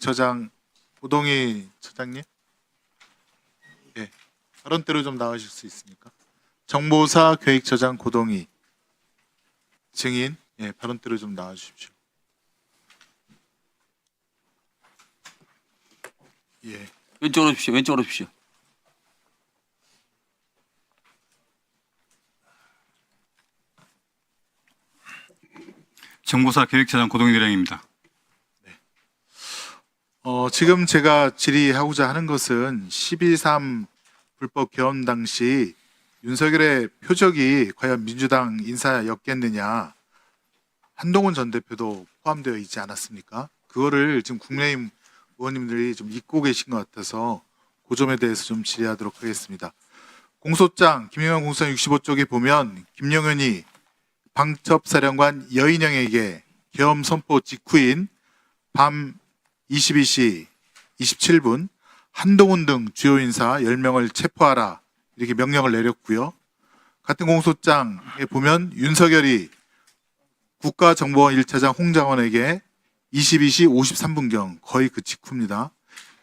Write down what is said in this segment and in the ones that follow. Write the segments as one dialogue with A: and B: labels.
A: 계획처장 고동희 처장님, 예, 발언대로 좀 나와주실 수 있습니까? 정보사 계획처장 고동희 증인, 예, 발언대로 좀 나와주십시오. 예,
B: 왼쪽으로 오십시오. 왼쪽으로 오십시오.
C: 정보사 계획처장 고동희 대령입니다.
A: 지금 제가 질의하고자 하는 것은 12.3 불법 개헌 당시 윤석열의 표적이 과연 민주당 인사였겠느냐, 한동훈 전 대표도 포함되어 있지 않았습니까? 그거를 지금 국민의힘 의원님들이 좀 잊고 계신 것 같아서 그 점에 대해서 좀 질의하도록 하겠습니다. 공소장, 김영현 공소장 65쪽에 보면 김영현이 방첩사령관 여인영에게 계엄 선포 직후인 밤 22시 27분 한동훈 등 주요 인사 10명을 체포하라 이렇게 명령을 내렸고요. 같은 공소장에 보면 윤석열이 국가정보원 1차장 홍장원에게 22시 53분경 거의 그 직후입니다.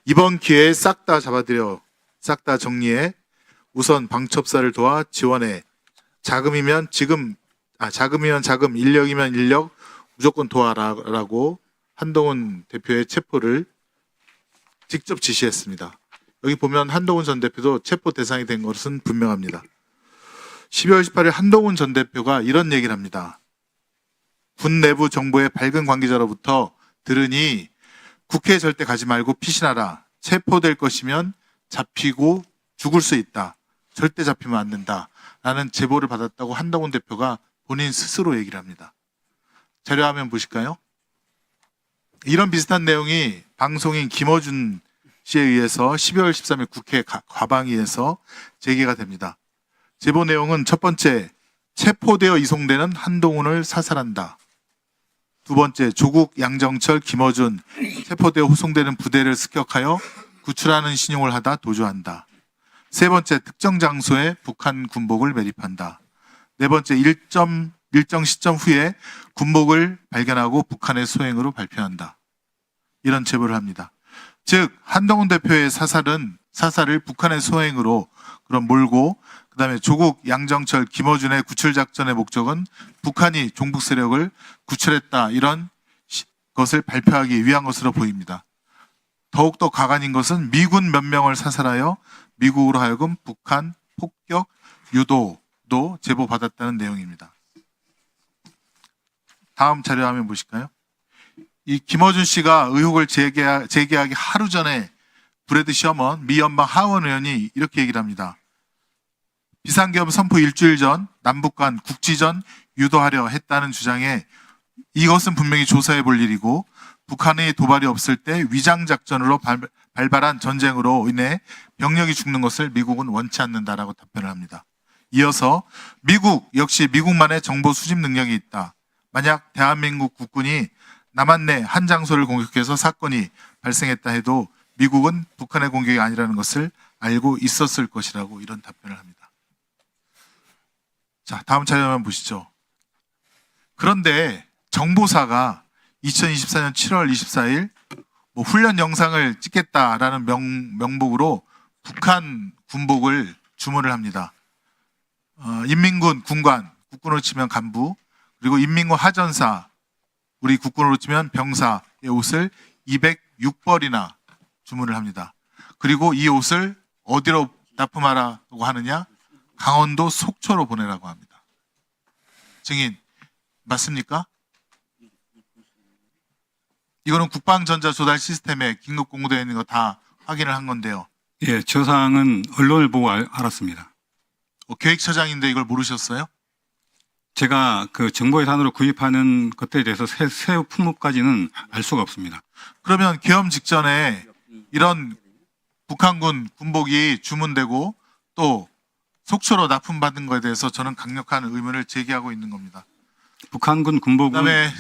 A: 이번 기회에 싹 다 잡아들여, 싹 다 정리해, 우선 방첩사를 도와 지원해, 자금이면 자금, 인력이면 인력 무조건 도와라라고 한동훈 대표의 체포를 직접 지시했습니다. 여기 보면 한동훈 전 대표도 체포 대상이 된 것은 분명합니다. 12월 18일 한동훈 전 대표가 이런 얘기를 합니다. 군 내부 정보의 밝은 관계자로부터 들으니 국회에 절대 가지 말고 피신하라. 체포될 것이면 잡히고 죽을 수 있다. 절대 잡히면 안 된다. 라는 제보를 받았다고 한동훈 대표가 본인 스스로 얘기를 합니다. 자료화면 보실까요? 이런 비슷한 내용이 방송인 김어준 씨에 의해서 12월 13일 국회 과방위에서 제기가 됩니다. 제보 내용은 첫 번째, 체포되어 이송되는 한동훈을 사살한다. 두 번째, 조국, 양정철, 김어준, 체포되어 후송되는 부대를 습격하여 구출하는 신용을 하다 도주한다. 세 번째, 특정 장소에 북한 군복을 매립한다. 네 번째, 일정 시점 후에 군복을 발견하고 북한의 소행으로 발표한다. 이런 제보를 합니다. 즉 한동훈 대표의 사살을 북한의 소행으로 그럼 몰고, 그다음에 조국, 양정철, 김어준의 구출 작전의 목적은 북한이 종북 세력을 구출했다, 이런 것을 발표하기 위한 것으로 보입니다. 더욱더 가관인 것은 미군 몇 명을 사살하여 미국으로 하여금 북한 폭격 유도도 제보받았다는 내용입니다. 다음 자료화면 보실까요? 이 김어준 씨가 의혹을 제기하기 하루 전에 브래드 셔먼 미 연방 하원 의원이 이렇게 얘기를 합니다. 비상계엄 선포 일주일 전 남북 간 국지전 유도하려 했다는 주장에 이것은 분명히 조사해 볼 일이고 북한의 도발이 없을 때 위장작전으로 발발한 전쟁으로 인해 병력이 죽는 것을 미국은 원치 않는다라고 답변을 합니다. 이어서 미국 역시 미국만의 정보 수집 능력이 있다. 만약 대한민국 국군이 남한 내 한 장소를 공격해서 사건이 발생했다 해도 미국은 북한의 공격이 아니라는 것을 알고 있었을 것이라고 이런 답변을 합니다. 자, 다음 자료만 보시죠. 그런데 정보사가 2024년 7월 24일 훈련 영상을 찍겠다라는 명목으로 북한 군복을 주문을 합니다. 인민군 군관, 국군으로 치면 간부, 그리고 인민군 하전사, 우리 국군으로 치면 병사의 옷을 206벌이나 주문을 합니다. 그리고 이 옷을 어디로 납품하라고 하느냐? 강원도 속초로 보내라고 합니다. 증인, 맞습니까? 이거는 국방전자 조달 시스템에 긴급 공고되어 있는 거 다 확인을 한 건데요.
C: 예, 저 사항은 언론을 보고 알았습니다.
A: 계획처장인데 이걸 모르셨어요?
C: 제가 그 정보예산으로 구입하는 것들에 대해서 세후 품목까지는 알 수가 없습니다.
A: 그러면 계엄 직전에 이런 북한군 군복이 주문되고 또 속초로 납품받은 것에 대해서 저는 강력한 의문을 제기하고 있는 겁니다.
C: 북한군 군복은
A: 그다음에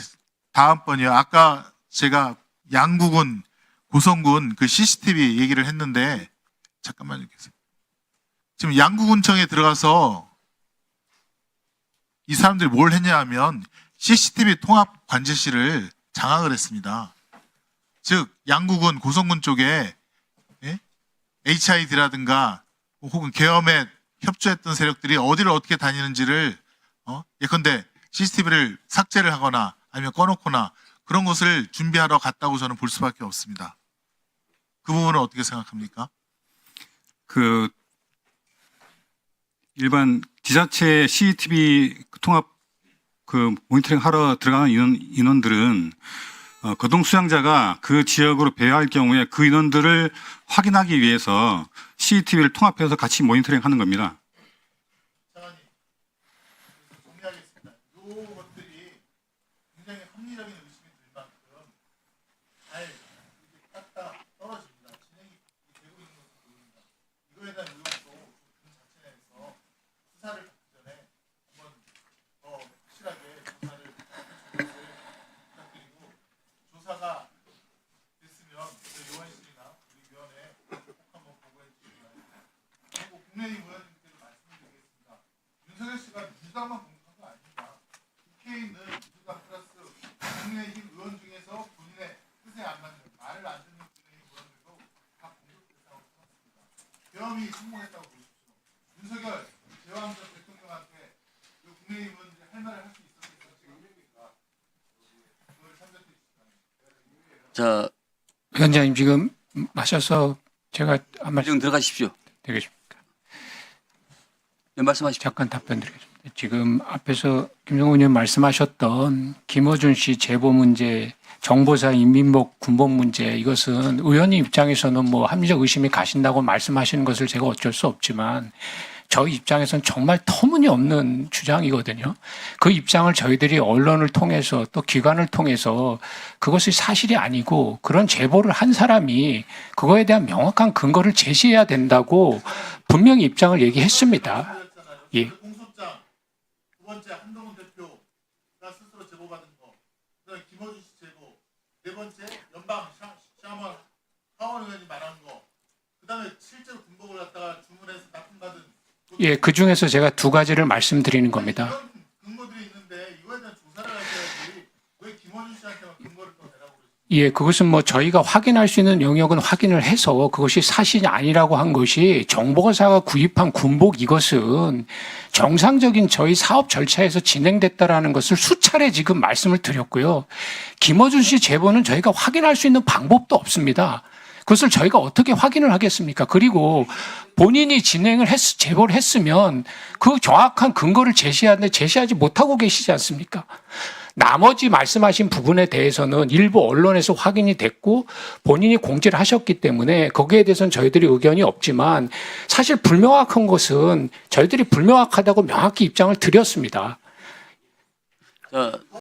A: 다음번이요. 아까 제가 양구군, 고성군 그 CCTV 얘기를 했는데 잠깐만요. 지금 양구군청에 들어가서 이 사람들이 뭘 했냐 하면 CCTV 통합 관제실을 장악을 했습니다. 즉 양구군 고성군 쪽에 예? HID라든가 혹은 계엄에 협조했던 세력들이 어디를 어떻게 다니는지를 예컨대 CCTV를 삭제를 하거나 아니면 꺼놓거나 그런 것을 준비하러 갔다고 저는 볼 수밖에 없습니다. 그 부분은 어떻게 생각합니까?
C: 그 일반 지자체 CCTV 통합 그 모니터링 하러 들어가는 인원들은 거동 수양자가 그 지역으로 배회할 경우에 그 인원들을 확인하기 위해서 CCTV를 통합해서 같이 모니터링 하는 겁니다.
A: 장관님, 정리하겠습니다. 이 것들이 굉장히 합리적인 의심이 들 만큼 잘 이렇게 딱딱 떨어집니다. 진행이 되고 있는 것으로 보입니다. 이거에 대한 의혹도 군 자체 내에서 수사를 받기 전에 한번 더 확실하게 조사를 해주실 것을 부탁드리고 조사가 됐으면 요원실이나 우리 위원회 꼭 한번 보고해 주시기 바랍니다. 그리고 국민의힘 의원님께도 말씀드리겠습니다. 윤석열 씨가 민주당만 공격한 거 아닙니다. 국회에 있는 민주당 플러스 국민의힘 의원 중에서 본인의 뜻에 안 맞는 말을 안 듣는 국민의힘 의원들도 다 공격 대상으로 삼았습니다. 계엄이 성공했다고 보십시오. 윤석열 제왕 전 대통령한테 그 국민의힘 의원들이 할 말을 할 수 있었겠습니까? 그걸 참작해 주시기 바랍니다.
B: 자,
D: 위원장님 지금 마셔서 제가 한 말씀
B: 지금 들어가십시오.
D: 드리겠습니다.
B: 네, 말씀하십시오.
D: 잠깐 답변 드리겠습니다. 지금 앞에서 김성훈 의원 말씀하셨던 김어준 씨 제보 문제, 정보사 인민복 군복 문제, 이것은 의원님 입장에서는 뭐 합리적 의심이 가신다고 말씀하시는 것을 제가 어쩔 수 없지만 저희 입장에서는 정말 터무니없는 주장이거든요. 그 입장을 저희들이 언론을 통해서 또 기관을 통해서 그것이 사실이 아니고 그런 제보를 한 사람이 그거에 대한 명확한 근거를 제시해야 된다고 분명히 입장을 얘기했습니다. 예.
A: 공소장 두 번째 한동훈 대표가 스스로 제보받은 거, 그다음에 김어준 씨 제보, 네 번째 연방 샤먼 하원 의원이 말한 거, 그다음에 실제로 군복을 갖다가 주문해서 납품받은
D: 예, 그 중에서 제가 두 가지를 말씀드리는 겁니다.
A: 이런 근거들이 있는데 이거에 대한 조사를 하셔야지 왜 김어준 씨한테만 근거를 또 내라고 그러십니까?
D: 예, 그것은 뭐 저희가 확인할 수 있는 영역은 확인을 해서 그것이 사실이 아니라고 한 것이 정보사가 구입한 군복 이것은 정상적인 저희 사업 절차에서 진행됐다라는 것을 수차례 지금 말씀을 드렸고요. 김어준 씨 제보는 저희가 확인할 수 있는 방법도 없습니다. 그것을 저희가 어떻게 확인을 하겠습니까? 그리고 본인이 제보를 했으면 그 정확한 근거를 제시하는데 제시하지 못하고 계시지 않습니까? 나머지 말씀하신 부분에 대해서는 일부 언론에서 확인이 됐고 본인이 공지를 하셨기 때문에 거기에 대해서는 저희들이 의견이 없지만 사실 불명확한 것은 저희들이 불명확하다고 명확히 입장을 드렸습니다.
B: 자,